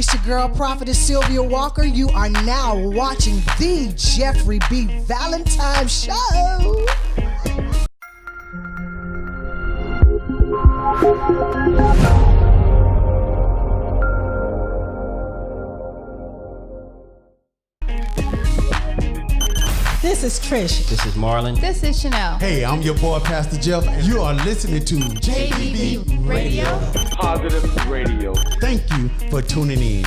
This your girl, Prophetess Sylvia Walker. You are now watching the Jeffrey B. Valentine Show. This is Trish. This is Marlon. This is Chanel. Hey, I'm your boy, Pastor Jeff, and you are listening to JBV Radio. Positive Radio. Thank you for tuning in.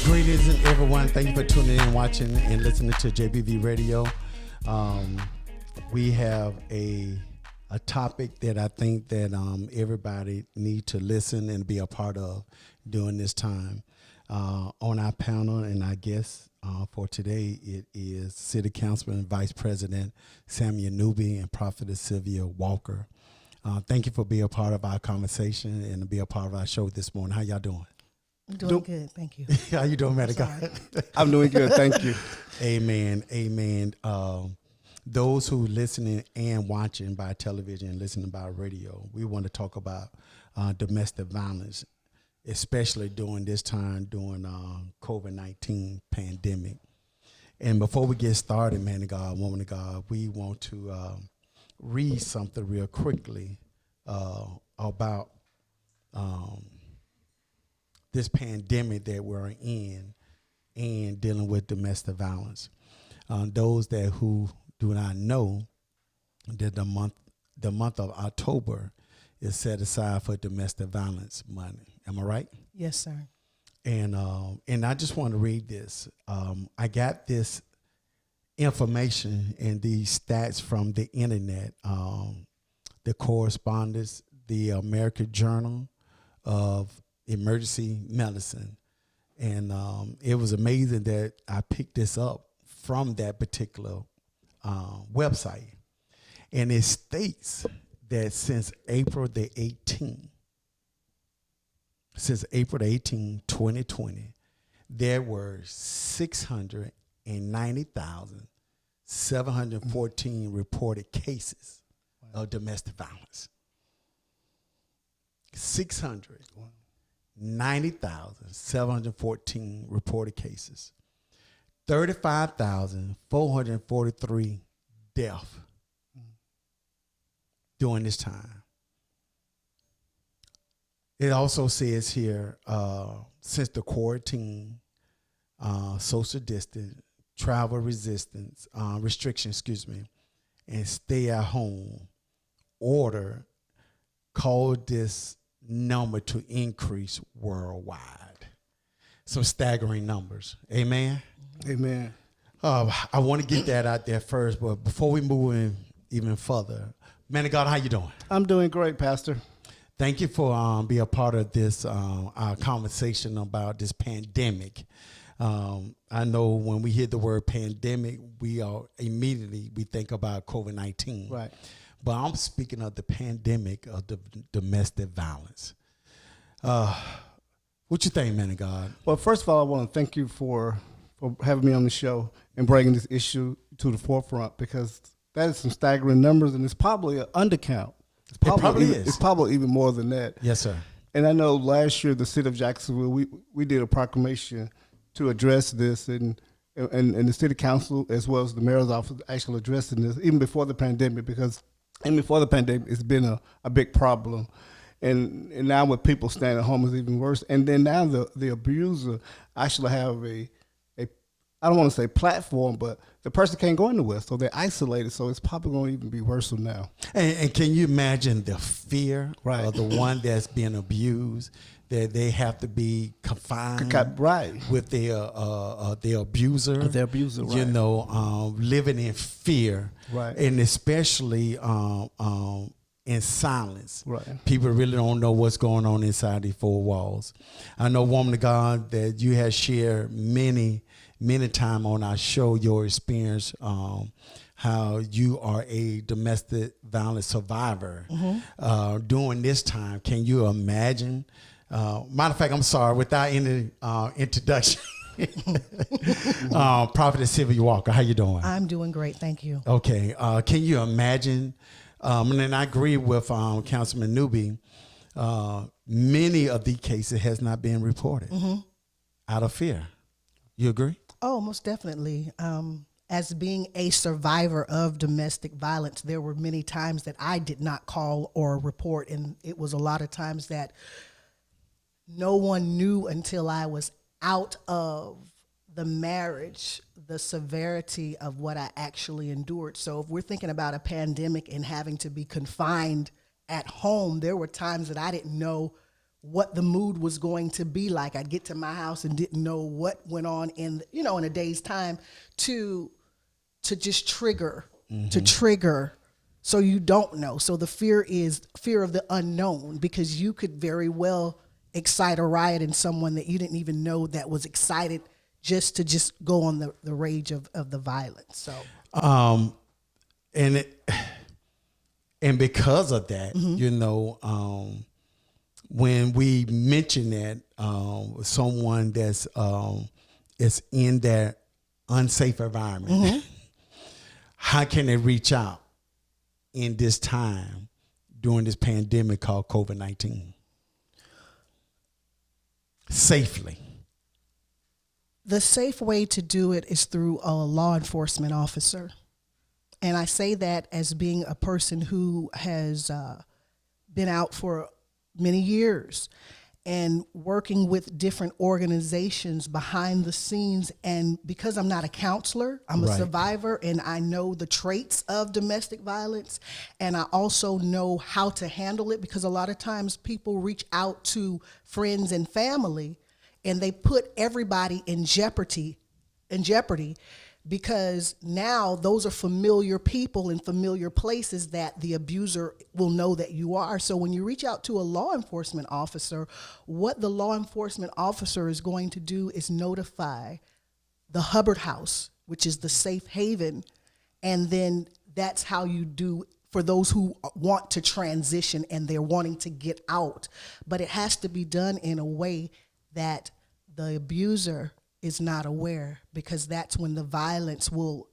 Greetings, everyone. Thank you for tuning in, watching, and listening to JBV Radio. We have a topic that I think that everybody need to listen and be a part of during this time. On our panel and our guests for today, it is City Councilman and Vice President Samuel Newby and Prophetess Sylvia Walker. Thank you for being a part of our conversation and to be a part of our show this morning. How y'all doing? I'm doing good, thank you. How you doing, man of God? I'm doing good, thank you. Amen, amen. Those who listening and watching by television and listening by radio, we want to talk about domestic violence, especially during this time, during COVID-19 pandemic. And before we get started, man of God, woman of God, we want to read something real quickly about this pandemic that we're in and dealing with domestic violence. Those that who do not know that the month of October is set aside for domestic violence money. Am I right? Yes, sir. And I just want to read this. I got this information and these stats from the internet, the correspondence, the American Journal of Emergency Medicine. And it was amazing that I picked this up from that particular website. And it states that since April the 18th, 2020, there were 690,714 reported cases of domestic violence. 690,714 reported cases. 35,443 deaths during this time. It also says here, since the quarantine, social distance, travel restriction, and stay at home order caused this number to increase worldwide. Some staggering numbers. Amen? Amen. I want to get that out there first, but before we move in even further, man of God, how you doing? I'm doing great, Pastor. Thank you for being a part of this our conversation about this pandemic. I know when we hear the word pandemic, we think about COVID-19. Right. But I'm speaking of the pandemic of the domestic violence. What you think, man of God? Well, first of all, I want to thank you for having me on the show and bringing this issue to the forefront, because that is some staggering numbers, and it's probably an undercount. It probably is. It's probably even more than that. Yes, sir. And I know last year the city of Jacksonville, we did a proclamation to address this, and the city council as well as the mayor's office actually addressing this even before the pandemic, because before the pandemic it's been a big problem. And now with people staying at home is even worse. And then now the abuser actually have a I don't want to say platform, but the person can't go anywhere, so they're isolated. So it's probably going to even be worse now. And can you imagine the fear of the one that's being abused, that they have to be confined with their abuser? Their abuser, right. You know, living in fear, right. And especially in silence. Right. People really don't know what's going on inside these four walls. I know, woman of God, that you have shared many time on our show your experience, how you are a domestic violence survivor during this time. Can you imagine? Matter of fact, I'm sorry, without any introduction, Prophetess Sylvia Walker, how you doing? I'm doing great, thank you. Okay, can you imagine? And I agree with Councilman Newby. Many of these cases has not been reported. out of fear. You agree? Oh, most definitely. As being a survivor of domestic violence, there were many times that I did not call or report, and it was a lot of times that no one knew until I was out of the marriage, the severity of what I actually endured. So if we're thinking about a pandemic and having to be confined at home, there were times that I didn't know what the mood was going to be like. I'd get to my house and didn't know what went on in a day's time to just trigger, so you don't know. So the fear is fear of the unknown, because you could very well excite a riot in someone that you didn't even know that was excited just to go on the rage of the violence. So and because of that, when we mention that someone that's is in that unsafe environment, how can they reach out in this time during this pandemic called COVID-19 safely? The safe way to do it is through a law enforcement officer. And I say that as being a person who has been out for many years and working with different organizations behind the scenes. And because I'm not a counselor, I'm a survivor, and I know the traits of domestic violence, and I also know how to handle it, because a lot of times people reach out to friends and family and they put everybody in jeopardy, because now those are familiar people in familiar places that the abuser will know that you are. So when you reach out to a law enforcement officer, what the law enforcement officer is going to do is notify the Hubbard House, which is the safe haven, and then that's how you do for those who want to transition and they're wanting to get out. But it has to be done in a way that the abuser is not aware, because that's when the violence will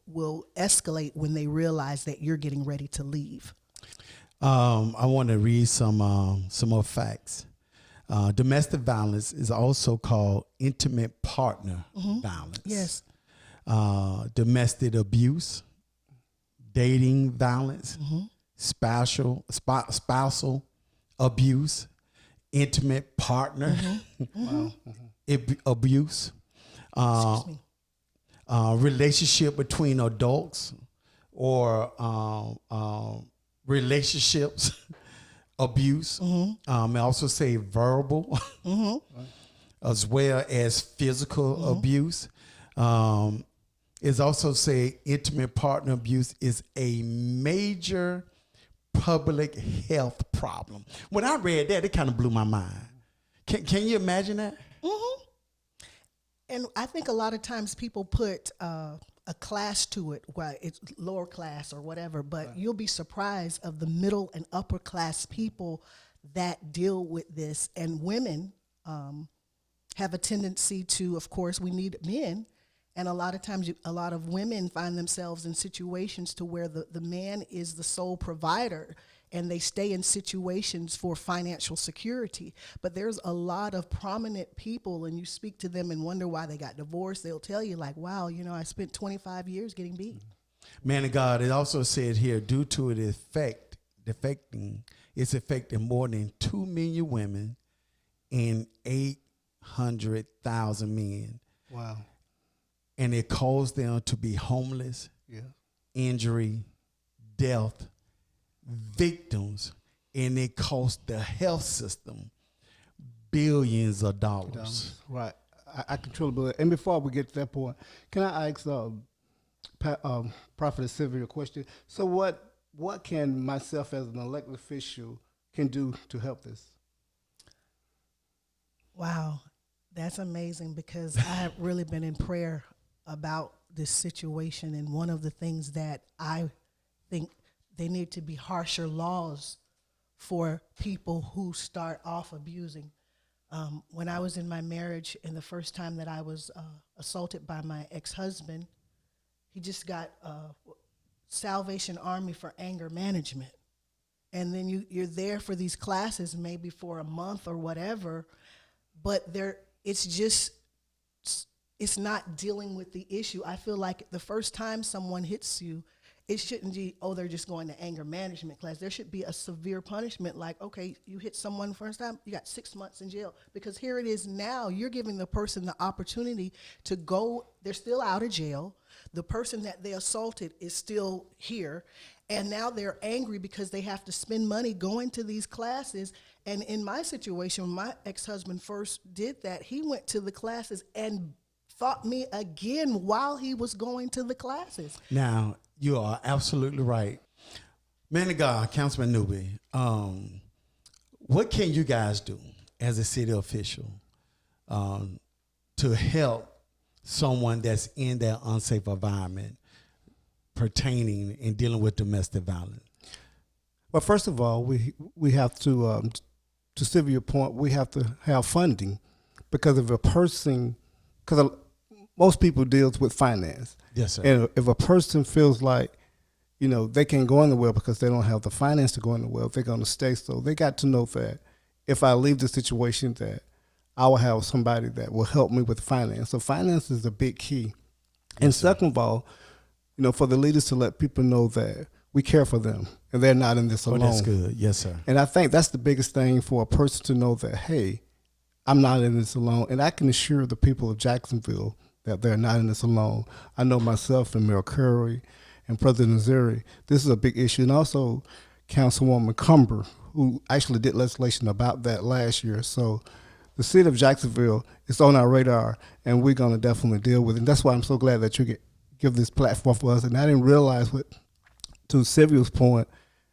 escalate, when they realize that you're getting ready to leave. I want to read some more facts. Domestic violence is also called intimate partner violence. Yes. Domestic abuse, dating violence, spousal abuse, intimate partner abuse. Relationship between adults, or relationships abuse. I also say verbal, as well as physical abuse. It's also say intimate partner abuse is a major public health problem. When I read that, it kind of blew my mind. Can you imagine that? And I think a lot of times people put a class to it, where it's lower class or whatever, but you'll be surprised of the middle and upper class people that deal with this. And women have a tendency to, of course, we need men. And a lot of times, a lot of women find themselves in situations to where the man is the sole provider, and they stay in situations for financial security. But there's a lot of prominent people, and you speak to them and wonder why they got divorced. They'll tell you, like, wow, I spent 25 years getting beat. Man of God, it also said here, due to it's affecting more than 2 million women and 800,000 men. Wow. And it caused them to be homeless, injury, death, victims, and it cost the health system billions of dollars. Right. I can truly believe it. And before we get to that point, can I ask Prophetess Sylvia a question? So what can myself as an elected official can do to help this? Wow, that's amazing, because I have really been in prayer about this situation. And one of the things that I think they need to be harsher laws for people who start off abusing. When I was in my marriage, and the first time that I was assaulted by my ex-husband, he just got Salvation Army for anger management. And then you're there for these classes maybe for a month or whatever, but it's just it's not dealing with the issue. I feel like the first time someone hits you, it shouldn't be, oh, they're just going to anger management class. There should be a severe punishment like, okay, you hit someone first time, you got 6 months in jail. Because here it is now, you're giving the person the opportunity to go, they're still out of jail. The person that they assaulted is still here. And now they're angry because they have to spend money going to these classes. And in my situation, when my ex-husband first did that, he went to the classes and fought me again while he was going to the classes. Now, you are absolutely right. Man of God, Councilman Newby, what can you guys do as a city official to help someone that's in that unsafe environment pertaining and dealing with domestic violence? Well, first of all, we have to Sylvia's point, we have to have funding, because if a person, because most people deals with finance. Yes, sir. And if a person feels like, they can't go in the well because they don't have the finance to go in the well, they're going to stay. So they got to know that if I leave the situation, that I will have somebody that will help me with finance. So finance is a big key. And second of all, for the leaders to let people know that we care for them and they're not in this alone. Oh, that's good. Yes, sir. And I think that's the biggest thing for a person to know that, hey, I'm not in this alone. And I can assure the people of Jacksonville that they're not in this alone. I know myself and Mayor Curry and President Zeri, this is a big issue. And also Councilwoman Cumber, who actually did legislation about that last year. So the city of Jacksonville is on our radar, and we're going to definitely deal with it. And that's why I'm so glad that you give this platform for us. And I didn't realize, to Sylvia's point,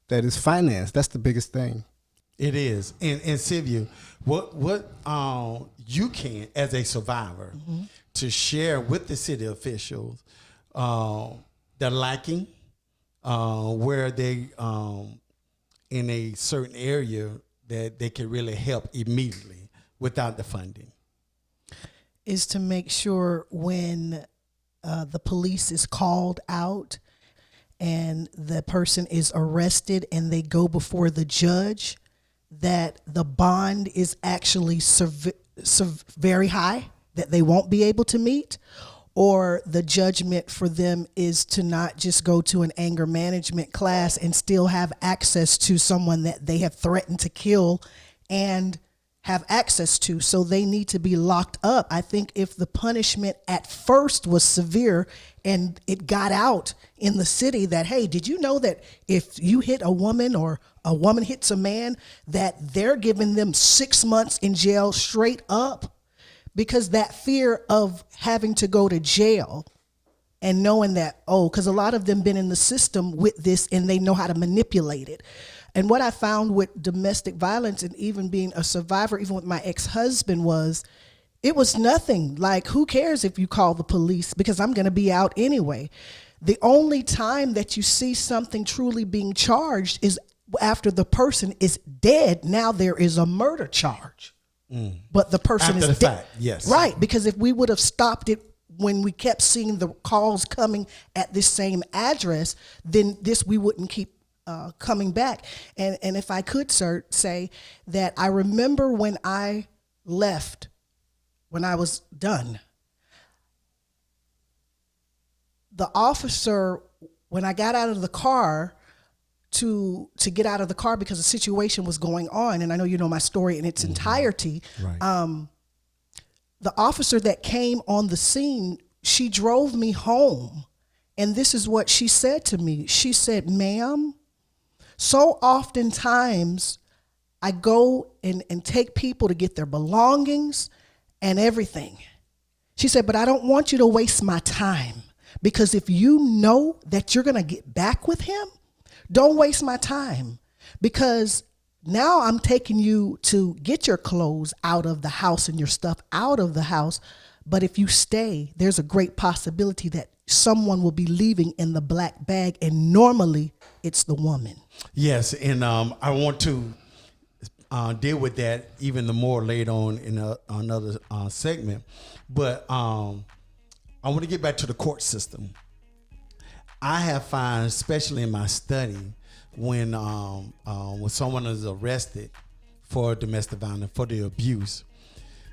that it's finance. That's the biggest thing. It is. And Sylvia, what you can, as a survivor, to share with the city officials the lacking, where they in a certain area that they can really help immediately without the funding, is to make sure when the police is called out and the person is arrested and they go before the judge, that the bond is actually very high, that they won't be able to meet, or the judgment for them is to not just go to an anger management class and still have access to someone that they have threatened to kill and have access to. So they need to be locked up. I think if the punishment at first was severe and it got out in the city that, hey, did you know that if you hit a woman or a woman hits a man, that they're giving them 6 months in jail straight up? Because that fear of having to go to jail and knowing that, because a lot of them been in the system with this and they know how to manipulate it. And what I found with domestic violence and even being a survivor, even with my ex-husband, was it was nothing. Like, who cares if you call the police, because I'm going to be out anyway. The only time that you see something truly being charged is after the person is dead. Now there is a murder charge. But the person after is the dead. fact, yes. Right, because if we would have stopped it when we kept seeing the calls coming at this same address, then we wouldn't keep coming back. And if I could, sir, say that I remember when I left, when I was done, the officer, when I got out of the car, to get out of the car because the situation was going on, and I know you know my story in its entirety. Right. The officer that came on the scene, she drove me home, and this is what she said to me. She said, "Ma'am, so oftentimes I go and take people to get their belongings and everything." She said, "But I don't want you to waste my time, because if you know that you're going to get back with him, don't waste my time, because now I'm taking you to get your clothes out of the house and your stuff out of the house. But if you stay, there's a great possibility that someone will be leaving in the black bag, and normally it's the woman." Yes, and I want to deal with that even the more later on in another segment. But I want to get back to the court system. I have found, especially in my study, when someone is arrested for domestic violence, for the abuse,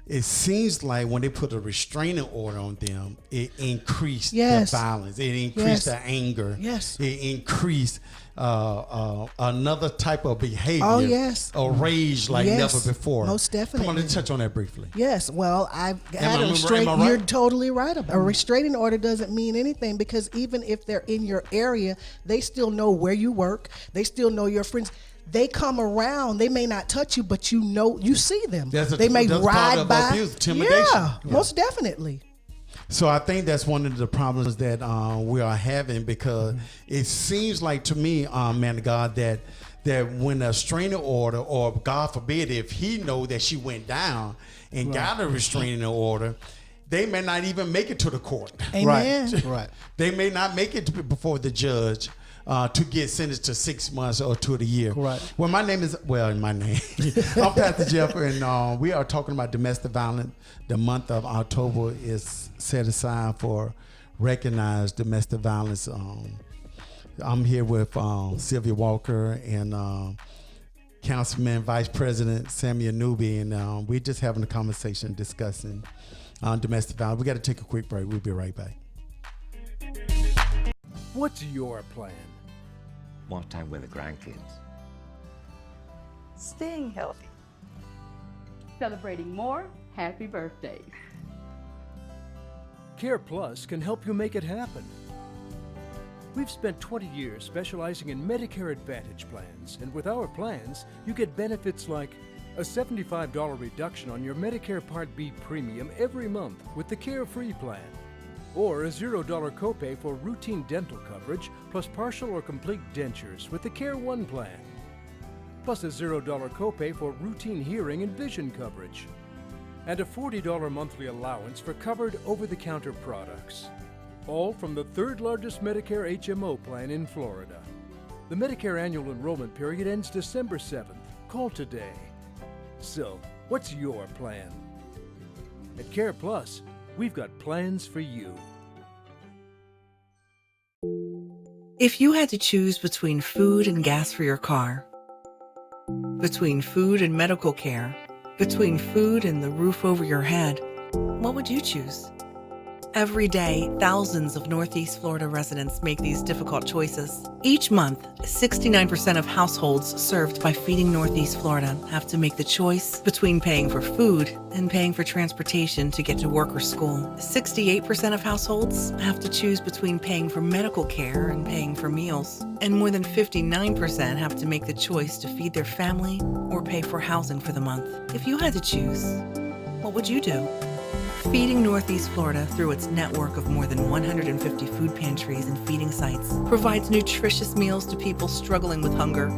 it seems like when they put a restraining order on them, it increased Yes. the violence. It increased Yes. the anger. Yes. It increased another type of behavior. Oh, yes. A rage like Yes. never before. Most Come on, definitely. let's touch on that briefly. Yes, well, I've had Am I a restraint. right? You're totally right. A restraining order doesn't mean anything because even if they're in your area, they still know where you work. They still know your friends. They come around. They may not touch you, but you see them. They may that's part ride of by. abuse, intimidation. Yeah, most definitely. So I think that's one of the problems that we are having because it seems like to me, man of God, that when a restraining order, or God forbid, if he know that she went down and got a restraining order, they may not even make it to the court. Amen. Right. They may not make it before the judge to get sentenced to 6 months or to the year. Right. Well, my name is, I'm Pastor Jeff, and we are talking about domestic violence. The month of October is set aside for recognized domestic violence. I'm here with Sylvia Walker and Councilman Vice President Samuel Newby, and we're just having a conversation discussing domestic violence. We got to take a quick break. We'll be right back. What's your plan? More time with the grandkids. Staying healthy. Celebrating more happy birthdays. Care Plus can help you make it happen. We've spent 20 years specializing in Medicare Advantage plans, and with our plans, you get benefits like a $75 reduction on your Medicare Part B premium every month with the Carefree plan, or a $0 copay for routine dental coverage plus partial or complete dentures with the Care One plan, plus a $0 copay for routine hearing and vision coverage, and a $40 monthly allowance for covered over-the-counter products. All from the third largest Medicare HMO plan in Florida. The Medicare annual enrollment period ends December 7th. Call today. So, what's your plan? At Care Plus, we've got plans for you. If you had to choose between food and gas for your car, between food and medical care, between food and the roof over your head, what would you choose? Every day, thousands of Northeast Florida residents make these difficult choices. Each month, 69% of households served by Feeding Northeast Florida have to make the choice between paying for food and paying for transportation to get to work or school. 68% of households have to choose between paying for medical care and paying for meals. And more than 59% have to make the choice to feed their family or pay for housing for the month. If you had to choose, what would you do? Feeding Northeast Florida, through its network of more than 150 food pantries and feeding sites, provides nutritious meals to people struggling with hunger.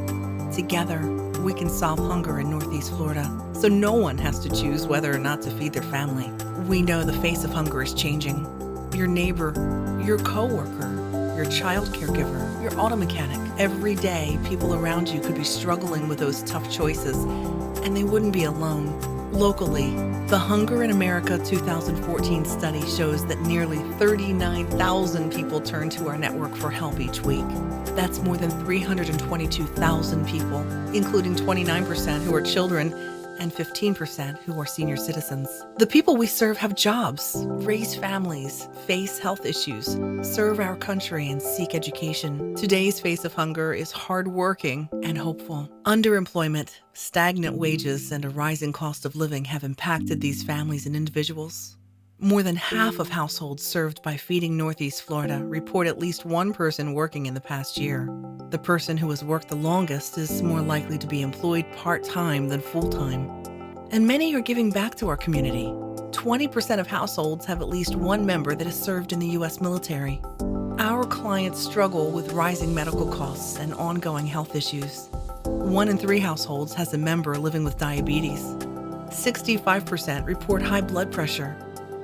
Together, we can solve hunger in Northeast Florida, so no one has to choose whether or not to feed their family. We know the face of hunger is changing. Your neighbor, your coworker, your child caregiver, your auto mechanic. Every day, people around you could be struggling with those tough choices, and they wouldn't be alone. Locally, the Hunger in America 2014 study shows that nearly 39,000 people turn to our network for help each week. That's more than 322,000 people, including 29% who are children and 15% who are senior citizens. The people we serve have jobs, raise families, face health issues, serve our country, and seek education. Today's face of hunger is hardworking and hopeful. Underemployment, stagnant wages, and a rising cost of living have impacted these families and individuals. More than half of households served by Feeding Northeast Florida report at least one person working in the past year. The person who has worked the longest is more likely to be employed part-time than full-time. And many are giving back to our community. 20% of households have at least one member that has served in the U.S. military. Our clients struggle with rising medical costs and ongoing health issues. 1 in 3 households has a member living with diabetes. 65% report high blood pressure.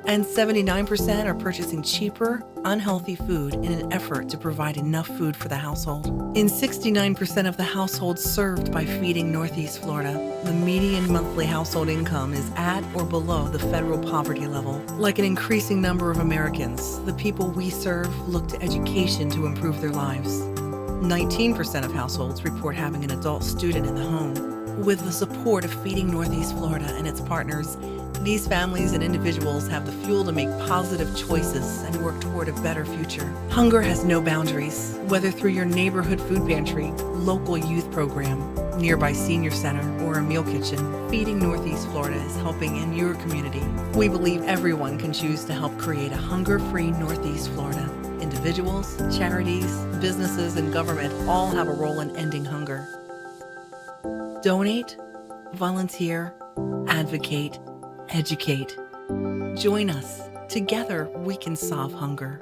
And 79% are purchasing cheaper, unhealthy food in an effort to provide enough food for the household. In 69% of the households served by Feeding Northeast Florida, the median monthly household income is at or below the federal poverty level. Like an increasing number of Americans, the people we serve look to education to improve their lives. 19% of households report having an adult student in the home. With the support of Feeding Northeast Florida and its partners, These families and individuals have the fuel to make positive choices and work toward a better future. Hunger has no boundaries, whether through your neighborhood food pantry, local youth program, nearby senior center, or a meal kitchen. Feeding Northeast Florida is helping in your community. We believe everyone can choose to help create a hunger-free Northeast Florida. Individuals, charities, businesses, and government all have a role in ending hunger. Donate, volunteer, advocate, educate. Join us. Together, we can solve hunger.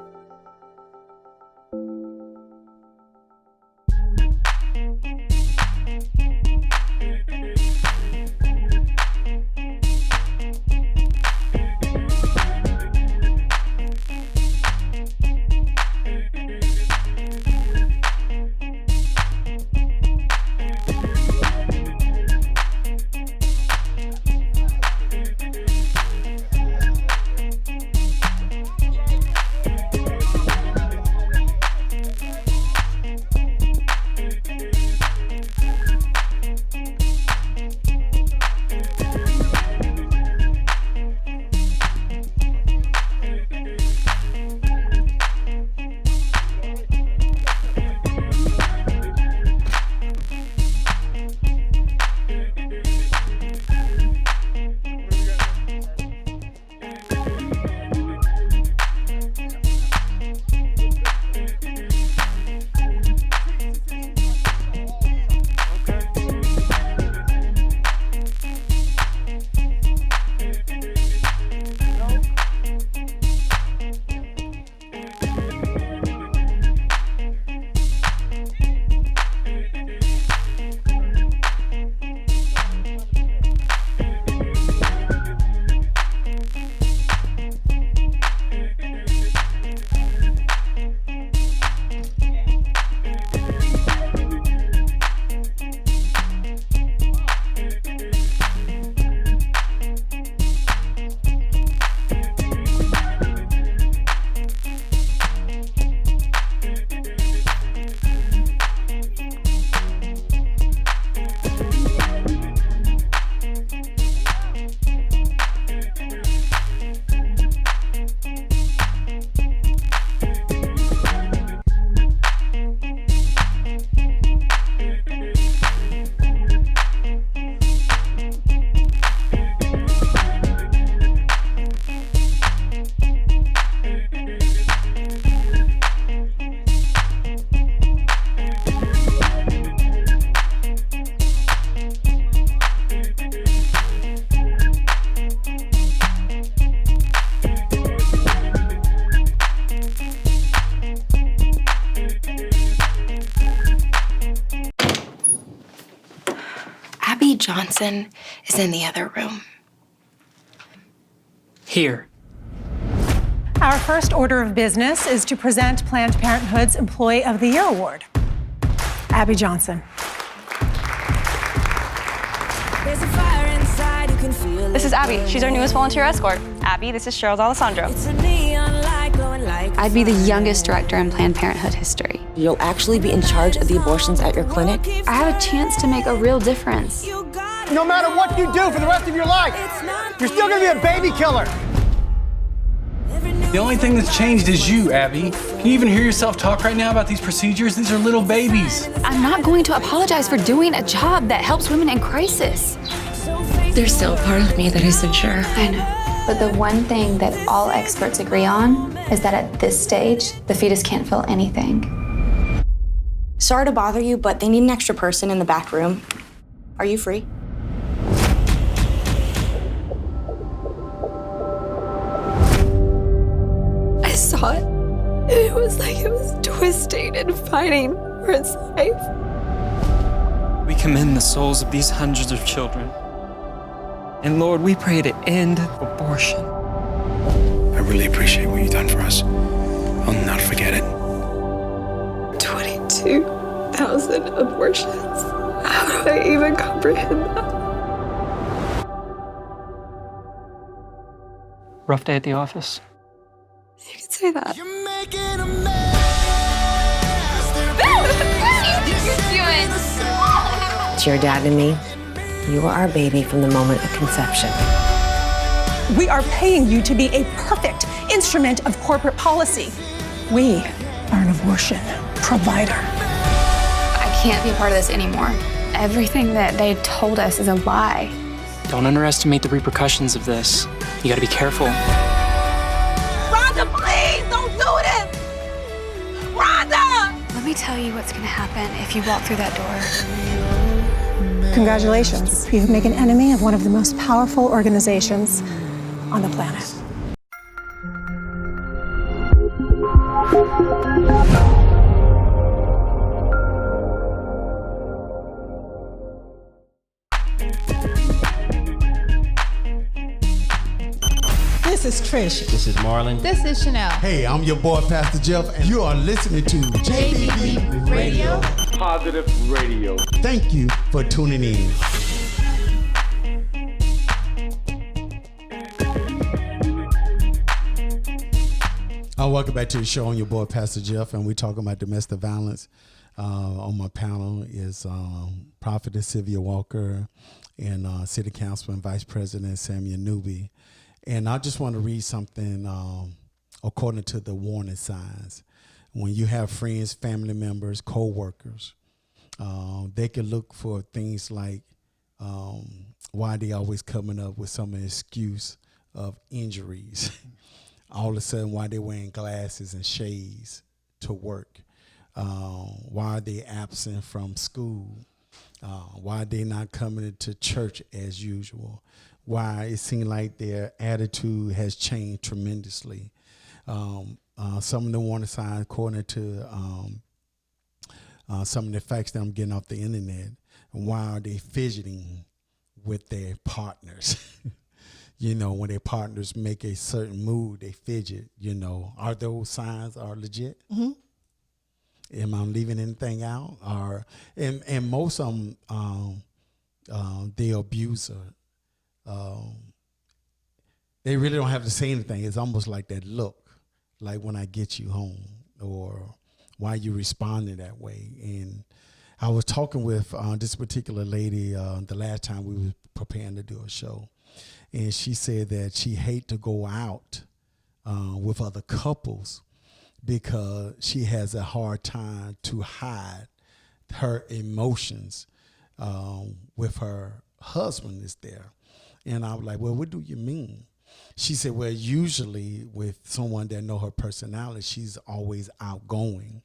Johnson is in the other room. Here. Our first order of business is to present Planned Parenthood's Employee of the Year Award. Abby Johnson. This is Abby. She's our newest volunteer escort. Abby, this is Cheryl's Alessandro. I'd be the youngest director in Planned Parenthood history. You'll actually be in charge of the abortions at your clinic? I have a chance to make a real difference. No matter what you do for the rest of your life, you're still gonna be a baby killer. The only thing that's changed is you, Abby. Can you even hear yourself talk right now about these procedures? These are little babies. I'm not going to apologize for doing a job that helps women in crisis. There's still a part of me that isn't sure. I know. But the one thing that all experts agree on is that at this stage, the fetus can't feel anything. Sorry to bother you, but they need an extra person in the back room. Are you free? I saw it. It was like it was twisting and fighting for its life. We commend the souls of these hundreds of children. And Lord, we pray to end abortion. I really appreciate what you've done for us. I'll not forget it. 22,000 abortions. How do I even comprehend that? Rough day at the office. You can say that. What are you doing? It's your dad and me. You were our baby from the moment of conception. We are paying you to be a perfect instrument of corporate policy. We are an abortion provider. I can't be a part of this anymore. Everything that they told us is a lie. Don't underestimate the repercussions of this. You gotta be careful. Rhonda, please don't do this! Rhonda! Let me tell you what's gonna happen if you walk through that door. Congratulations. You've made an enemy of one of the most powerful organizations on the planet. This is Trish. This is Marlon. This is Chanel. Hey, I'm your boy, Pastor Jeff, and you are listening to JBV Radio. Positive Radio. Thank you for tuning in. Welcome back to the show. I'm your boy, Pastor Jeff, and we're talking about domestic violence. On my panel is Prophetess Sylvia Walker and City Councilman Vice President Samuel Newby. And I just want to read something according to the warning signs. When you have friends, family members, co-workers, they can look for things like why they always coming up with some excuse of injuries. All of a sudden, why they wearing glasses and shades to work? Why are they absent from school? Why they not coming to church as usual? Why it seems like their attitude has changed tremendously. Some of the warning signs, according to some of the facts that I'm getting off the internet, why are they fidgeting with their partners? You know, when their partners make a certain move, they fidget, you know. Are those signs are legit? Mm-hmm. Am I leaving anything out? And most of them, the abuser, they really don't have to say anything. It's almost like that look, like when I get you home, or why you responding that way. And I was talking with this particular lady the last time we were preparing to do a show. And she said that she hate to go out with other couples because she has a hard time to hide her emotions with her husband is there. And I was like, well, what do you mean? She said, well, usually with someone that know her personality, she's always outgoing.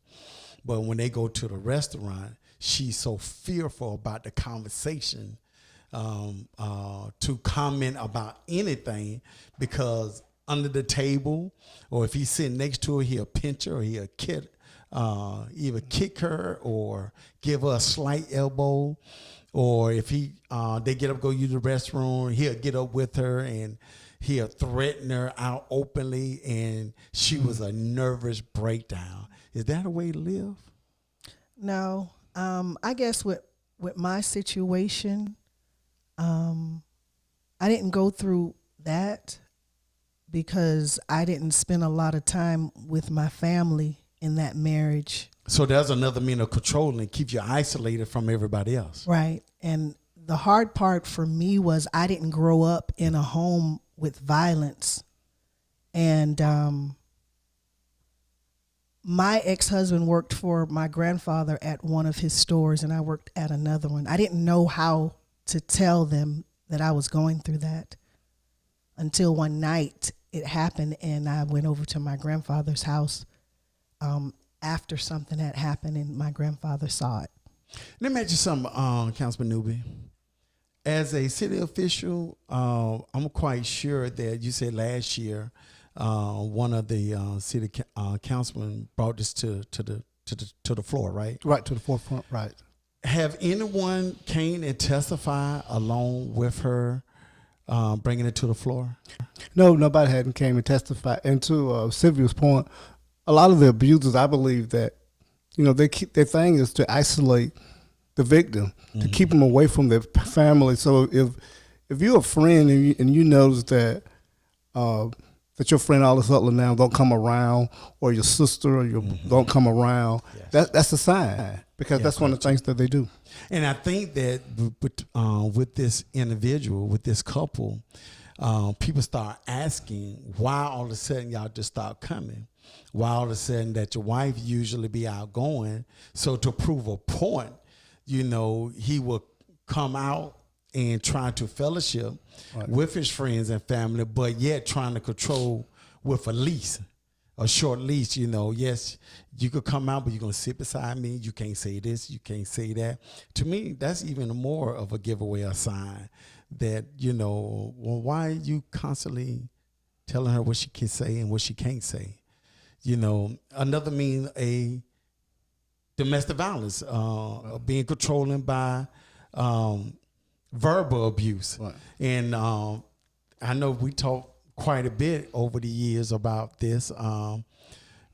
But when they go to the restaurant, she's so fearful about the conversation to comment about anything, because under the table, or if he's sitting next to her, he'll pinch her, or he'll either kick her or give her a slight elbow. Or if they get up, go use the restroom, he'll get up with her and he'll threaten her out openly, and she was a nervous breakdown. Is that a way to live? No. I guess with my situation, I didn't go through that because I didn't spend a lot of time with my family in that marriage. So there's another means of controlling and keep you isolated from everybody else. Right. And the hard part for me was I didn't grow up in a home with violence. And my ex-husband worked for my grandfather at one of his stores, and I worked at another one. I didn't know how to tell them that I was going through that until one night it happened, and I went over to my grandfather's house after something had happened, and my grandfather saw it. Let me ask you something, Councilman Newby. As a city official, I'm quite sure that you said last year one of the city councilmen brought this to the floor, right? Right, to the forefront, right. Have anyone came and testified along with her bringing it to the floor? No, nobody hadn't came and testified. And to Sylvia's point, a lot of the abusers, I believe that, you know, their thing is to isolate the victim, to keep them away from their family. So if you're a friend and you notice that that your friend all of a sudden now don't come around, or your sister or your don't come around, that's a sign, because that's one of the things that they do. And I think that with this individual, with this couple, people start asking why all of a sudden y'all just start coming. Why all of a sudden that your wife usually be outgoing. So to prove a point, you know, he will come out and try to fellowship with his friends and family, but yet trying to control with a lease, a short lease. You know, yes, you could come out, but you're going to sit beside me. You can't say this, you can't say that. To me, that's even more of a giveaway, a sign that, you know, well, why are you constantly telling her what she can say and what she can't say? You know, another mean a domestic violence, being controlling by verbal abuse. Right. And I know we talked quite a bit over the years about this.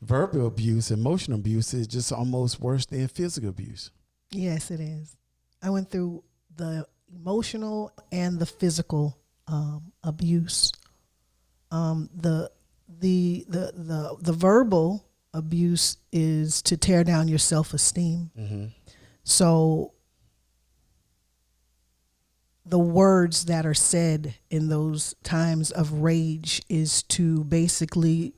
Verbal abuse, emotional abuse is just almost worse than physical abuse. Yes, it is. I went through the emotional and the physical abuse. The verbal abuse is to tear down your self-esteem. Mm-hmm. So the words that are said in those times of rage is to basically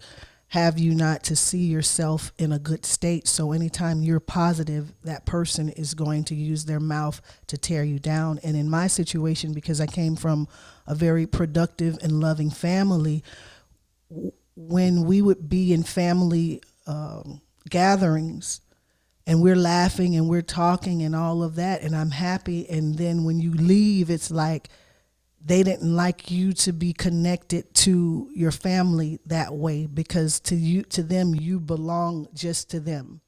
have you not to see yourself in a good state. So anytime you're positive, that person is going to use their mouth to tear you down. And in my situation, because I came from a very productive and loving family, when we would be in family gatherings and we're laughing and we're talking and all of that, and I'm happy, and then when you leave, it's like they didn't like you to be connected to your family that way, because to them, you belong just to them.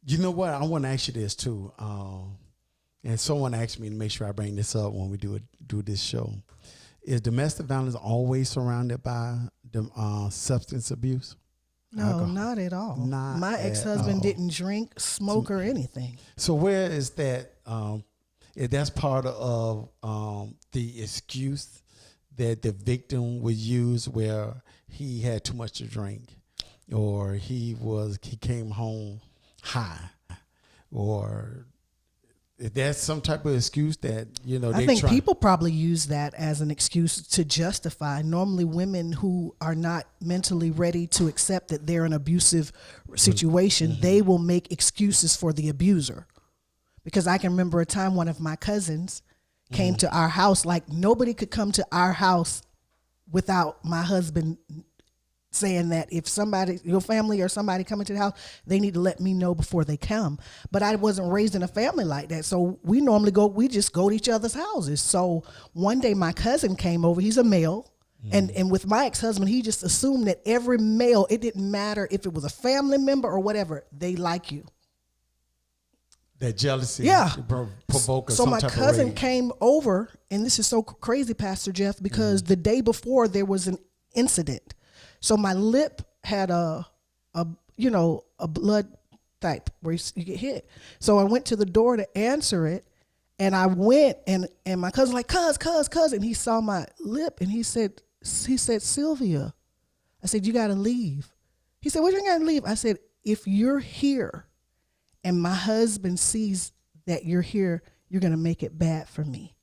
You know what? I want to ask you this too. And someone asked me to make sure I bring this up when we do this show. Is domestic violence always surrounded by substance abuse? No, alcohol? Not at all. Not My ex-husband didn't drink, smoke, or anything. So where is that? If that's part of the excuse that the victim would use, where he had too much to drink, or he came home high, or if that's some type of excuse that, you know, I think people probably use that as an excuse to justify. Normally women who are not mentally ready to accept that they're in an abusive situation, mm-hmm. they will make excuses for the abuser. Because I can remember a time one of my cousins came to our house, like nobody could come to our house without my husband saying that if somebody, your family or somebody coming to the house, they need to let me know before they come. But I wasn't raised in a family like that. So we just go to each other's houses. So one day my cousin came over, he's a male. And with my ex-husband, he just assumed that every male, it didn't matter if it was a family member or whatever, they like you. That jealousy, provoke. So my cousin came over, and this is so crazy, Pastor Jeff, because the day before there was an incident. So my lip had a blood type where you get hit. So I went to the door to answer it, and I went, and my cousin like, cuz, and he saw my lip, and he said, Sylvia. I said, you got to leave. He said, what you got to leave? I said, if you're here and my husband sees that you're here, you're going to make it bad for me.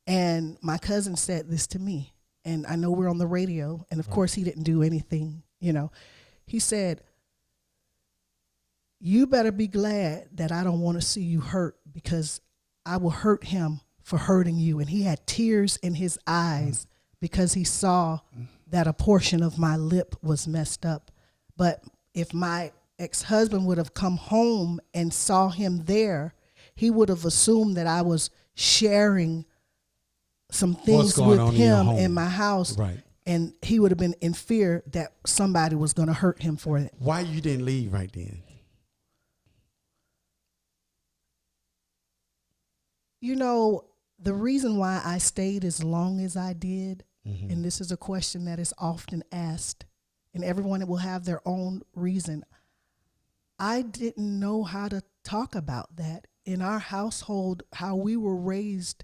And my cousin said this to me. And I know we're on the radio, and of course he didn't do anything, you know. He said, you better be glad that I don't want to see you hurt, because I will hurt him for hurting you. And he had tears in his eyes because he saw that a portion of my lip was messed up. But if my ex-husband would have come home and saw him there, he would have assumed that I was sharing some things with him in my house, right? And he would have been in fear that somebody was going to hurt him for it. Why you didn't leave right then? You know, the reason why I stayed as long as I did, and this is a question that is often asked, and everyone will have their own reason. I didn't know how to talk about that. In our household, how we were raised,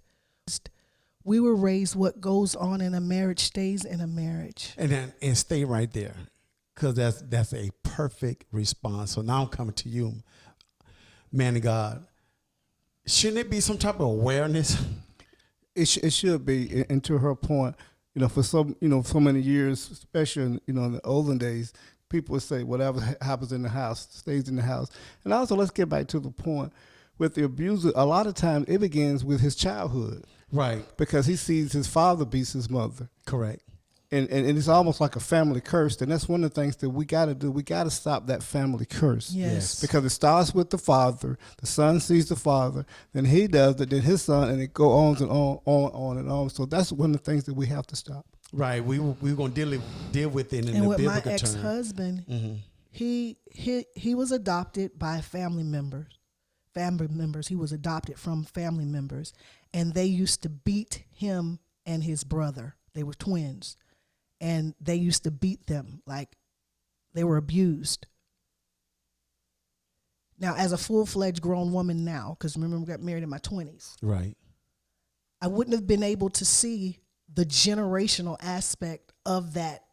what goes on in a marriage stays in a marriage. And stay right there, because that's a perfect response. So now I'm coming to you, man of God. Shouldn't it be some type of awareness? It should be. And to her point, for so many years, especially in the olden days, people would say whatever happens in the house stays in the house. And also, let's get back to the point with the abuser. A lot of times, it begins with his childhood, right? Because he sees his father beats his mother, correct. And it's almost like a family curse. And that's one of the things that we got to do. We got to stop that family curse. Yes. Because it starts with the father. The son sees the father. Then he does it. Then his son. And it goes on and on and on. So that's one of the things that we have to stop. Right. We're going to deal with it in and the with biblical my term. ex-husband, Mm-hmm. he was adopted by family members. He was adopted from family members. And they used to beat him and his brother. They were twins. And they used to beat them like they were abused. Now, as a full-fledged grown woman now, because remember we got married in my 20s. Right. I wouldn't have been able to see the generational aspect of that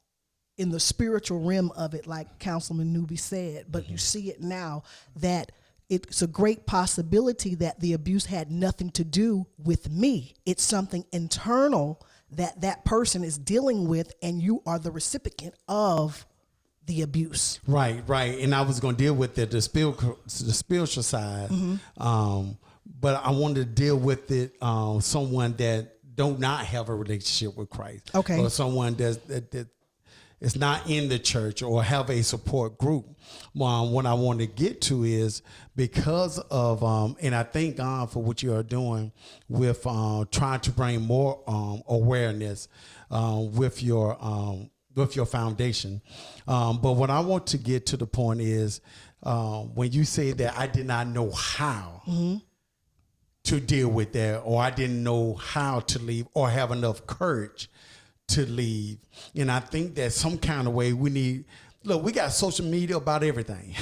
in the spiritual realm of it, like Councilman Newby said. But you see it now that it's a great possibility that the abuse had nothing to do with me. It's something internal that person is dealing with, and you are the recipient of the abuse. Right. And I was going to deal with the spiritual side, but I wanted to deal with it someone that do not have a relationship with Christ, okay, or someone that is not in the church or have a support group. What I want to get to is because of, and I thank God for what you are doing with trying to bring more awareness with your foundation. But what I want to get to the point is when you say that I did not know how to deal with that, or I didn't know how to leave or have enough courage to leave. And I think that some kind of way we got social media about everything.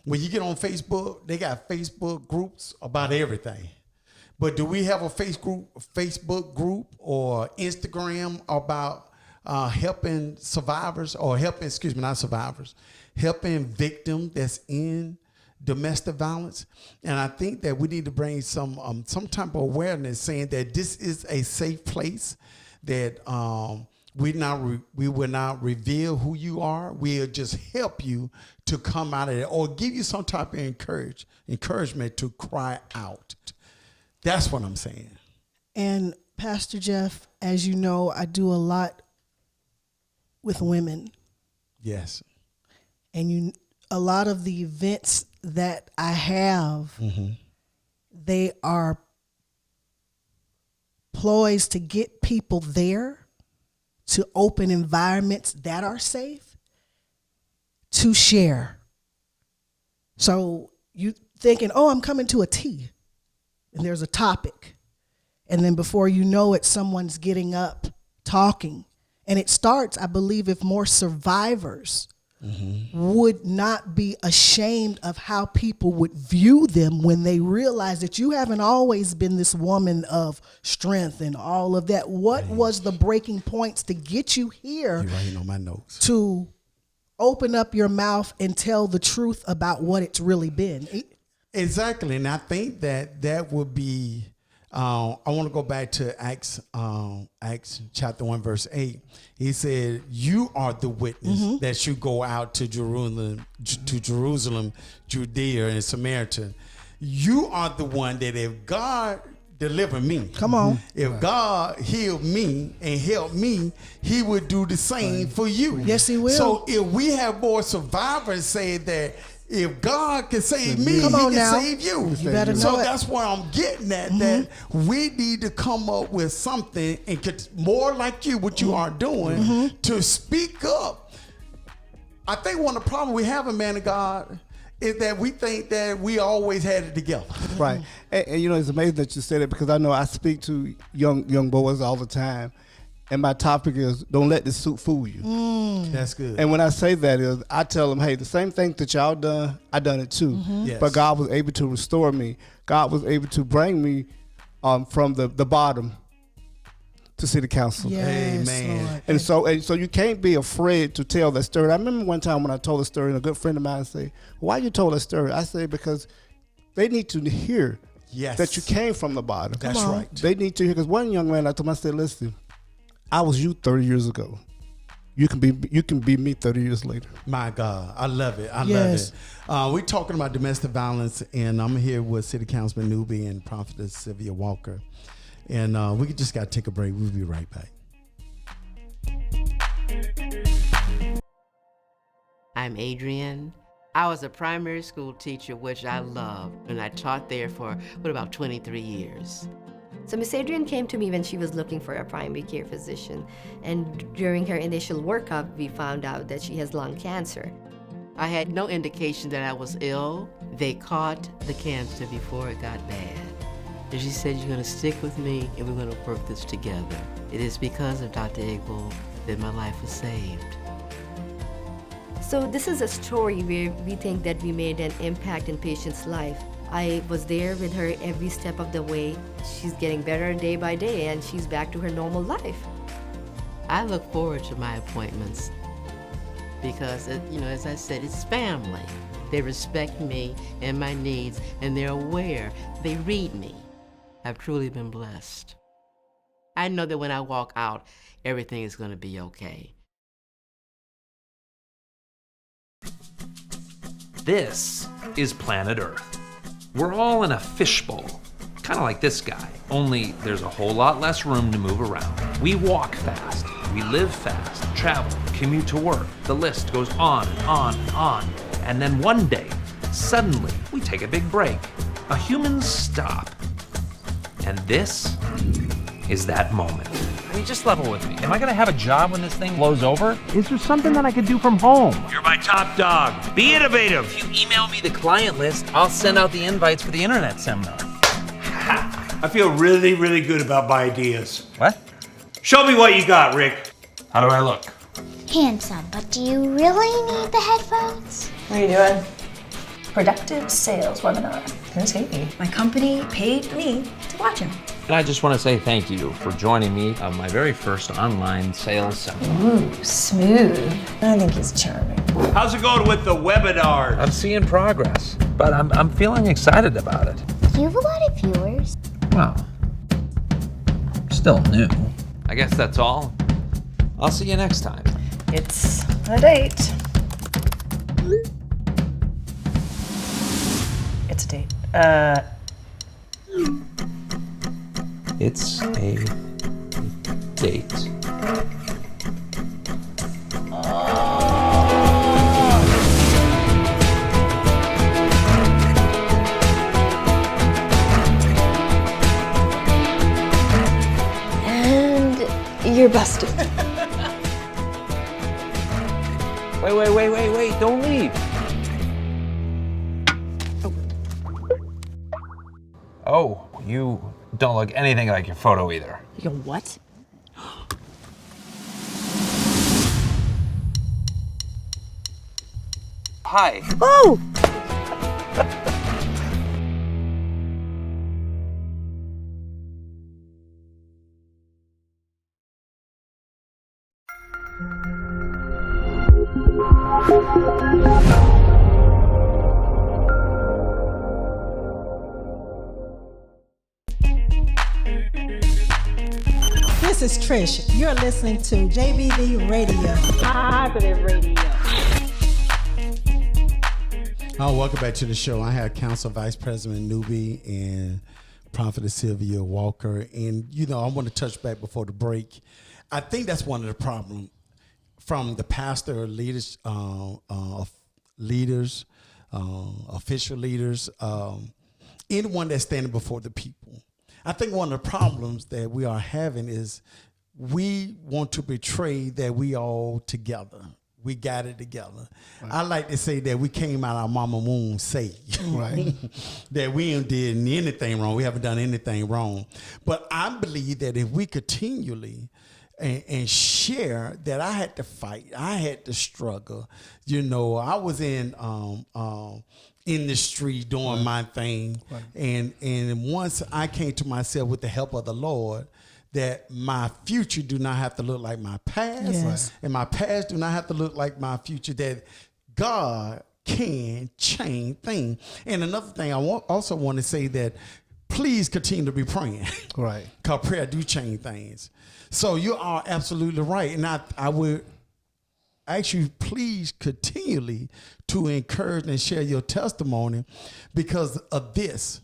When you get on Facebook, they got Facebook groups about everything. But do we have a Facebook group or Instagram about helping survivors or helping victims that's in domestic violence? And I think that we need to bring some type of awareness saying that this is a safe place, that we will not reveal who you are. We'll just help you to come out of it or give you some type of encouragement to cry out. That's what I'm saying. And Pastor Jeff, as you know, I do a lot with women. Yes. And a lot of the events that I have, they are ploys to get people there, to open environments that are safe, to share. So you thinking, oh, I'm coming to a tea, and there's a topic. And then before you know it, someone's getting up, talking. And it starts, I believe, if more survivors would not be ashamed of how people would view them when they realize that you haven't always been this woman of strength and all of that. What was the breaking points to get you here? You're writing on my notes. To open up your mouth and tell the truth about what it's really been. Exactly. And I think that would be, I want to go back to Acts chapter 1, verse 8. He said, you are the witness that should go out to Jerusalem, Judea, and Samaritan. You are the one that if God deliver me, come on, if God healed me and helped me, he would do the same for you. Yes, he will. So if we have more survivors say that if God can save me, come on he can now. save you. You better know so it. That's where I'm getting at, that we need to come up with something and more like you, what you are doing, to speak up. I think one of the problems we have in Man of God is that we think that we always had it together. Right. And it's amazing that you said it, because I know I speak to young boys all the time. And my topic is, don't let this suit fool you. That's good. And when I say that is, I tell them, hey, the same thing that y'all done, I done it too. Yes. But God was able to restore me. God was able to bring me from the bottom to city council. Yes, Amen. Lord. And so you can't be afraid to tell that story. I remember one time when I told a story, and a good friend of mine said, why you told that story? I say, because they need to hear that you came from the bottom. That's right. They need to hear, because one young man, I told him, I said, listen, I was you 30 years ago. You can be me 30 years later. My God, I love it. I Yes. love it. We're talking about domestic violence, and I'm here with City Councilman Newby and Prophetess Sylvia Walker. And we just got to take a break. We'll be right back. I'm Adrienne. I was a primary school teacher, which I loved, and I taught there for about 23 years. So Miss Adrienne came to me when she was looking for a primary care physician, and during her initial workup, we found out that she has lung cancer. I had no indication that I was ill. They caught the cancer before it got bad. And she said, "You're going to stick with me, and we're going to work this together." It is because of Dr. Egbo that my life was saved. So this is a story where we think that we made an impact in patient's life. I was there with her every step of the way. She's getting better day by day, and she's back to her normal life. I look forward to my appointments because, as I said, it's family. They respect me and my needs, and they're aware. They read me. I've truly been blessed. I know that when I walk out, everything is going to be okay. This is planet Earth. We're all in a fishbowl, kind of like this guy, only there's a whole lot less room to move around. We walk fast, we live fast, travel, commute to work. The list goes on and on and on. And then one day, suddenly, we take a big break. A human stop. And this is that moment. I mean, just level with me. Am I gonna have a job when this thing blows over? Is there something that I can do from home? You're my top dog. Be innovative. If you email me the client list, I'll send out the invites for the internet seminar. I feel really, really good about my ideas. What? Show me what you got, Rick. How do I look? Handsome, but do you really need the headphones? What are you doing? Productive sales webinar. Who's he? My company paid me to watch him. And I just want to say thank you for joining me on my very first online sales seminar. Ooh, smooth. I think he's charming. How's it going with the webinar? I'm seeing progress, but I'm feeling excited about it. Do you have a lot of viewers? Well, still new. I guess that's all. I'll see you next time. It's a date. It's a date. It's a date. And you're busted. Wait, don't leave. Oh, you don't look anything like your photo either. You what? Hi. Oh! This is Trish. You're listening to JBV Radio. Positive radio. Welcome back to the show. I have Council Vice President Newby and Prophetess Sylvia Walker. And, I want to touch back before the break. I think that's one of the problems from the pastor leaders, official leaders, anyone that's standing before the people. I think one of the problems that we are having is we want to portray that we all together. We got it together. Right. I like to say that we came out our mama womb safe. Right. That we ain't did anything wrong. We haven't done anything wrong. But I believe that if we continually and share that I had to fight, I had to struggle. I was in the street doing my thing. Right. And once I came to myself with the help of the Lord, that my future do not have to look like my past. Yes. And my past do not have to look like my future, that God can change things. And another thing I also want to say that please continue to be praying. Right. Because prayer do change things. So you are absolutely right. And I would ask you, please continually to encourage and share your testimony because of this.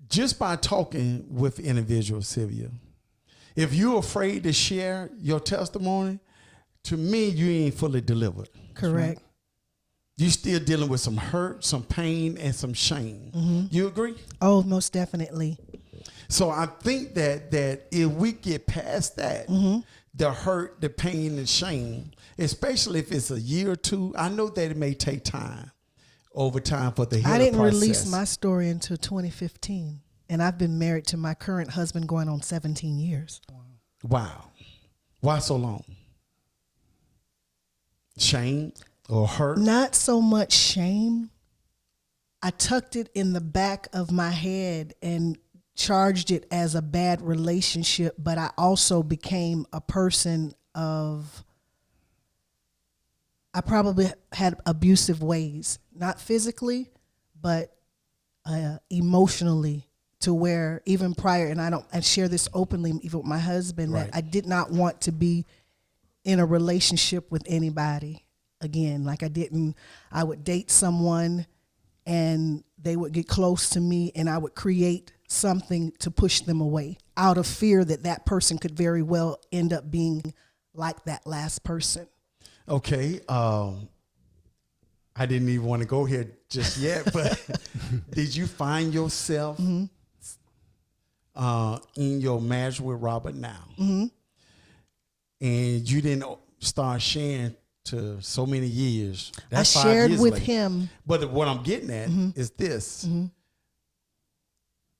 Just by talking with individuals, Sylvia, if you're afraid to share your testimony, to me, you ain't fully delivered. Correct. You're still dealing with some hurt, some pain, and some shame. Mm-hmm. You agree? Oh, most definitely. So I think that if we get past that, the hurt, the pain, and shame, especially if it's a year or two, I know that it may take time, over time for the healing I didn't process. release my story until 2015, and I've been married to my current husband going on 17 years. Wow. Why so long? Shame or hurt? Not so much shame. I tucked it in the back of my head and charged it as a bad relationship, but I also became a person of, I probably had abusive ways, not physically, but emotionally, to where even prior, and I share this openly even with my husband, Right. that I did not want to be in a relationship with anybody again. Like I would date someone and they would get close to me and I would create something to push them away out of fear that that person could very well end up being like that last person. Okay. I didn't even want to go here just yet, but did you find yourself in your marriage with Robert now? Mm-hmm. And you didn't start sharing to so many years. That's I 5 shared years with later. him. But what I'm getting at is this. Mm-hmm.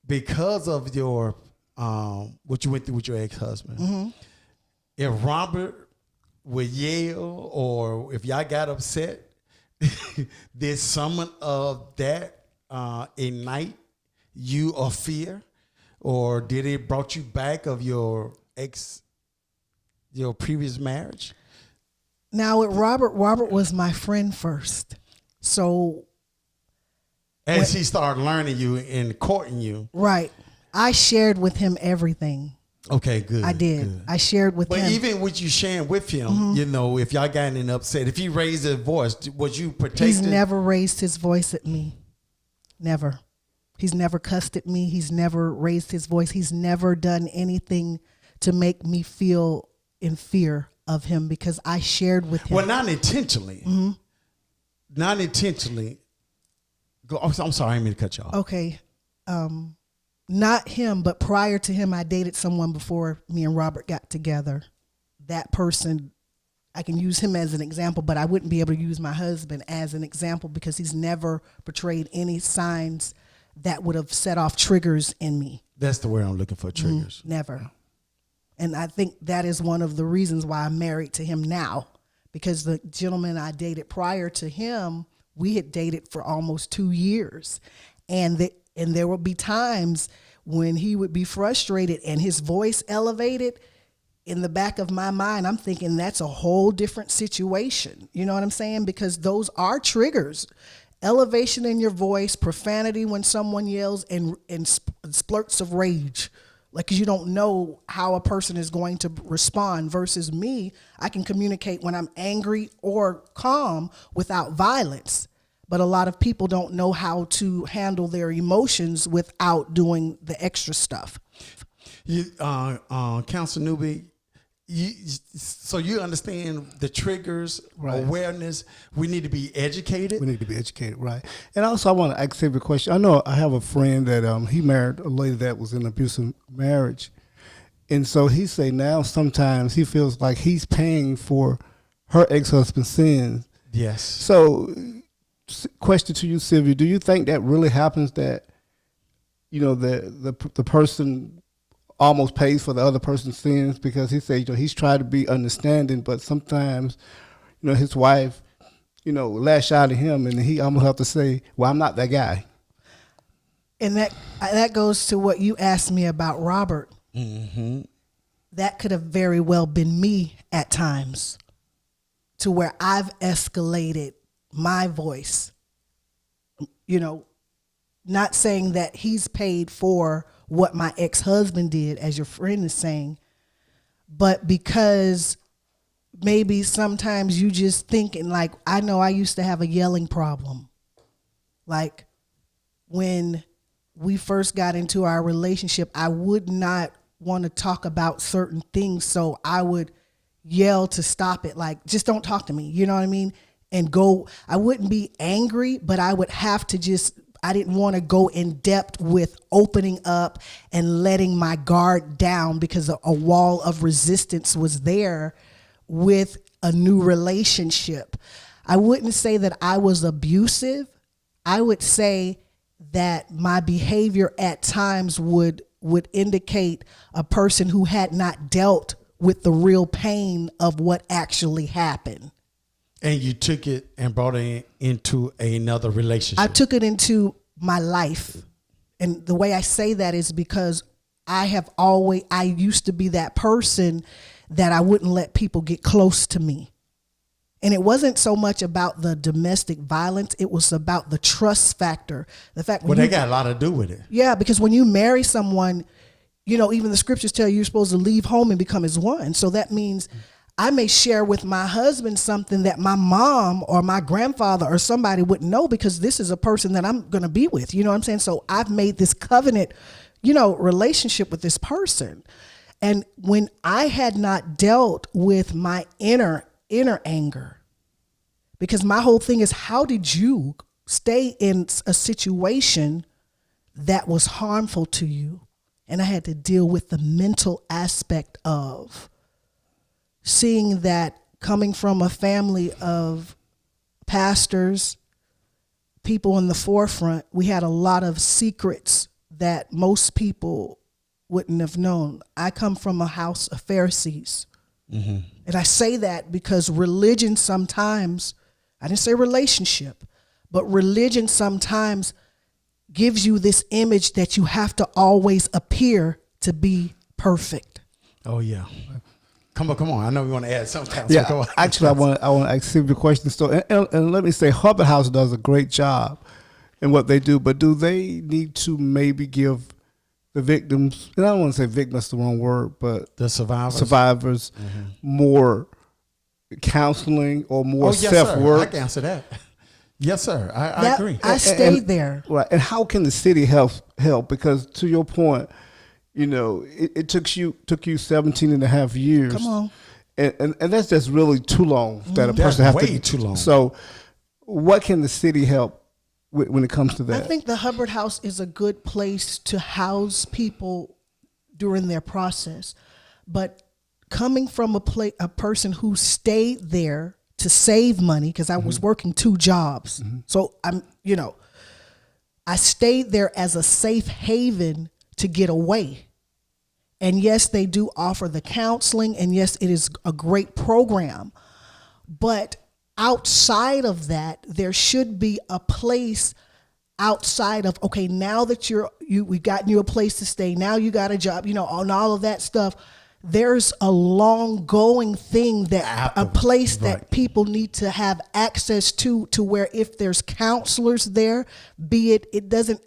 Because of your what you went through with your ex-husband, Mm-hmm. if Robert would yell or if y'all got upset, did some of that ignite you of fear? Or did it brought you back of your previous marriage? Now with Robert was my friend first. So As he started learning you and courting you. right, I shared with him everything. Okay, good. I did. Good. I shared with him. But even with you sharing with him, you know, if y'all got in upset, if he raised his voice, was you protected? He's never raised his voice at me. Never. He's never cussed at me. He's never raised his voice. He's never done anything to make me feel in fear of him because I shared with him. Well, not intentionally. Mm-hmm. Not intentionally. I'm sorry, I didn't mean to cut you off. Okay. Not him, but prior to him, I dated someone before me and Robert got together. That person, I can use him as an example, but I wouldn't be able to use my husband as an example because he's never portrayed any signs that would have set off triggers in me. That's the word I'm looking for, triggers. Never. And I think that is one of the reasons why I'm married to him now, because the gentleman I dated prior to him, we had dated for almost 2 years. And there would be times when he would be frustrated and his voice elevated. In the back of my mind, I'm thinking that's a whole different situation. You know what I'm saying? Because those are triggers. Elevation in your voice, profanity when someone yells, and splurts of rage. Like, 'cause you don't know how a person is going to respond. Versus me, I can communicate when I'm angry or calm without violence. But a lot of people don't know how to handle their emotions without doing the extra stuff. You, Counsel Newby, so you understand the triggers, Right. awareness. We need to be educated. We need to be educated, right? And also, I want to ask you a question. I know I have a friend that he married a lady that was in an abusive marriage, and so he say now sometimes he feels like he's paying for her ex-husband's sins. Yes. So, question to you, Sylvia: do you think that really happens? That the person almost pays for the other person's sins, because he said, he's tried to be understanding, but sometimes, his wife, lash out at him, and he almost have to say, well, I'm not that guy. And that goes to what you asked me about Robert. Mm-hmm. That could have very well been me at times, to where I've escalated my voice, not saying that he's paid for what my ex-husband did, as your friend is saying, but because maybe sometimes you just thinking, like, I know I used to have a yelling problem. Like, when we first got into our relationship, I would not want to talk about certain things, so I would yell to stop it, like, just don't talk to me, you know what I mean? And go, I wouldn't be angry, but I would have to just, I didn't want to go in depth with opening up and letting my guard down, because a wall of resistance was there with a new relationship. I wouldn't say that I was abusive. I would say that my behavior at times would indicate a person who had not dealt with the real pain of what actually happened. And you took it and brought it into another relationship. I took it into my life. And the way I say that is because I used to be that person that I wouldn't let people get close to me. And it wasn't so much about the domestic violence. It was about the trust factor. The fact, they got a lot to do with it. Yeah, because when you marry someone, you know, even the scriptures tell you you're supposed to leave home and become as one. So that means I may share with my husband something that my mom or my grandfather or somebody wouldn't know, because this is a person that I'm going to be with. You know what I'm saying? So I've made this covenant, you know, relationship with this person. And when I had not dealt with my inner anger, because my whole thing is, how did you stay in a situation that was harmful to you? And I had to deal with the mental aspect of seeing that, coming from a family of pastors, people in the forefront, we had a lot of secrets that most people wouldn't have known. I come from a house of Pharisees. Mm-hmm. And I say that because religion sometimes, I didn't say relationship, but religion sometimes gives you this image that you have to always appear to be perfect. Oh, yeah. Come on. I know we want to add something. Yeah, actually, I want to ask Sylvia a question. So, and let me say, Hubbard House does a great job in what they do, but do they need to maybe give the victims, and I don't want to say victim, that's the wrong word, but the survivors more counseling or more self-work? I can answer that. Yes, sir. I agree. I stayed there. Right. And how can the city help? Because to your point, you know, it took you 17 and a half years. Come on. And that's just really too long that a person has to. Way too long. So what can the city help when it comes to that? I think the Hubbard House is a good place to house people during their process. But coming from a person who stayed there to save money, because I was working 2 jobs. So I stayed there as a safe haven to get away. And yes, they do offer the counseling, and yes, it is a great program. But outside of that, there should be a place outside of, okay, now that we've gotten you a place to stay, now you got a job, and all of that stuff. There's a long going thing that a place that people need to have access to where if there's counselors there, be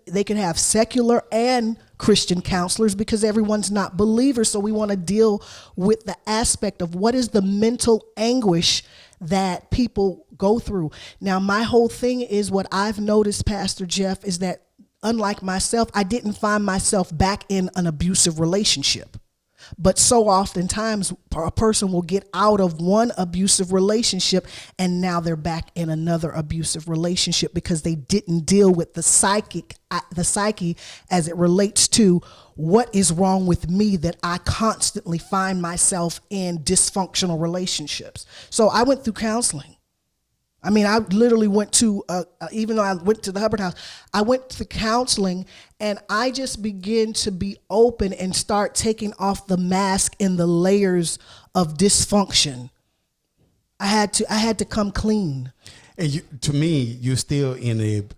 they can have secular and Christian counselors, because everyone's not believers. So we want to deal with the aspect of what is the mental anguish that people go through. Now, my whole thing is, what I've noticed, Pastor Jeff, is that unlike myself, I didn't find myself back in an abusive relationship. But so oftentimes a person will get out of one abusive relationship and now they're back in another abusive relationship because they didn't deal with the psyche as it relates to what is wrong with me that I constantly find myself in dysfunctional relationships. So I went through counseling. I mean, I literally went to, even though I went to the Hubbard House, I went to counseling, and I just began to be open and start taking off the mask and the layers of dysfunction. I had to come clean. And to me, you're still in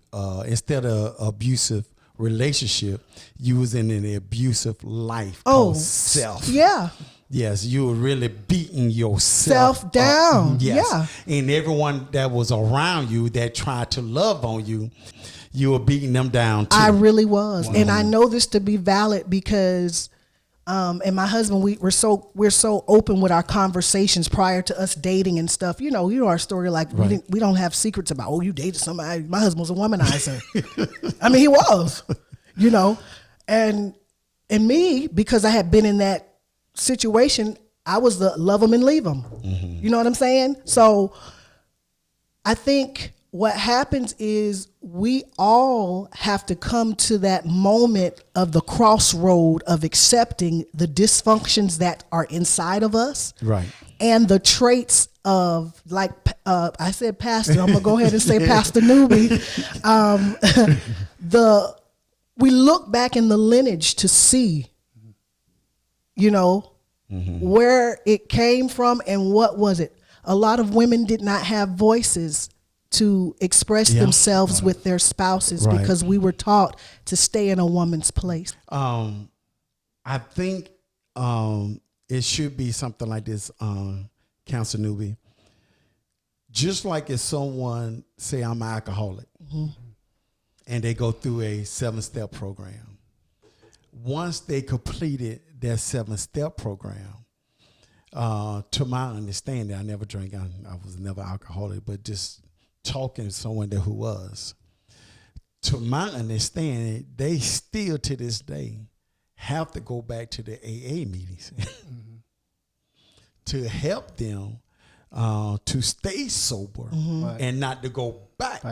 instead of abusive relationship, you was in an abusive life. Oh, self. Yeah. Yes, you were really beating yourself Self down. Yes. Yeah. And everyone that was around you that tried to love on you, you were beating them down too. I really was. And I know this to be valid because and my husband, we're so open with our conversations prior to us dating and stuff. You know our story. Like we don't have secrets about, oh, you dated somebody. My husband was a womanizer. I mean, he was, and me, because I had been in that situation, I was the love them and leave them. Mm-hmm. You know what I'm saying? So I think what happens is we all have to come to that moment of the crossroad of accepting the dysfunctions that are inside of us. Right. And the traits of, like I said, Pastor, I'm going to go ahead and say Pastor Newby. We look back in the lineage to see, where it came from and what was it. A lot of women did not have voices to express themselves with their spouses because we were taught to stay in a woman's place. I think it should be something like this, Counselor Newby. Just like if someone say I'm an alcoholic and they go through a 7-step program. Once they completed their 7-step program, to my understanding, I never drank. I was never alcoholic, but just talking to someone who was. To my understanding, they still to this day have to go back to the AA meetings to help them to stay sober and not to go back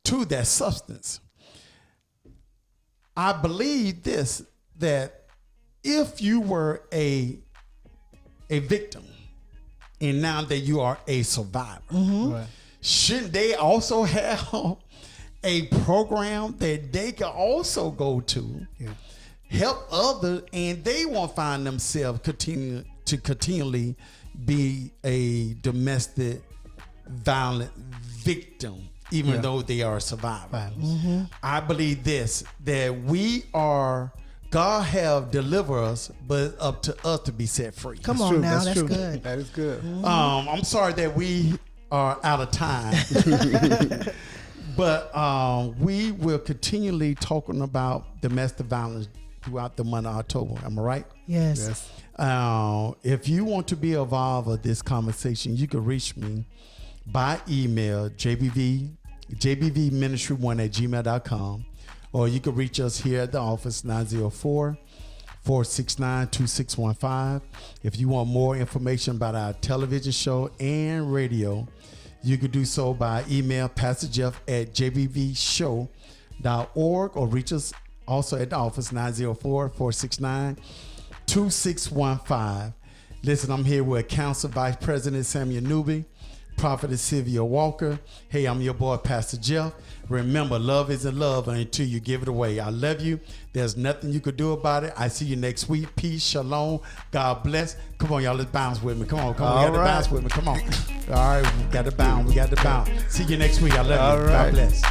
to that substance. I believe this, that if you were a victim and now that you are a survivor, shouldn't they also have a program that they can also go to, help others, and they won't find themselves continually be a domestic violent victim, even though they are a survivor. I believe this, that God have delivered us, but it's up to us to be set free. Come on now, that's true. good. That is good. I'm sorry that we are out of time. But we will continually talking about domestic violence throughout the month of October. Am I right? Yes. If you want to be involved in this conversation, you can reach me by email, jbvministry1@gmail.com, or you can reach us here at the office, 904-469-2615. If you want more information about our television show and radio, you can do so by email Pastor Jeff at jbvshow.org, or reach us also at the office, 904-469-2615. Listen, I'm here with Council Vice President Samuel Newby, Prophetess Sylvia Walker. Hey, I'm your boy, Pastor Jeff. Remember, love isn't love until you give it away. I love you. There's nothing you could do about it. I see you next week. Peace, shalom, God bless. Come on, y'all, let's bounce with me. Come on, you got to bounce with me. Come on. All right, we got to bounce. See you next week. I love you. God bless.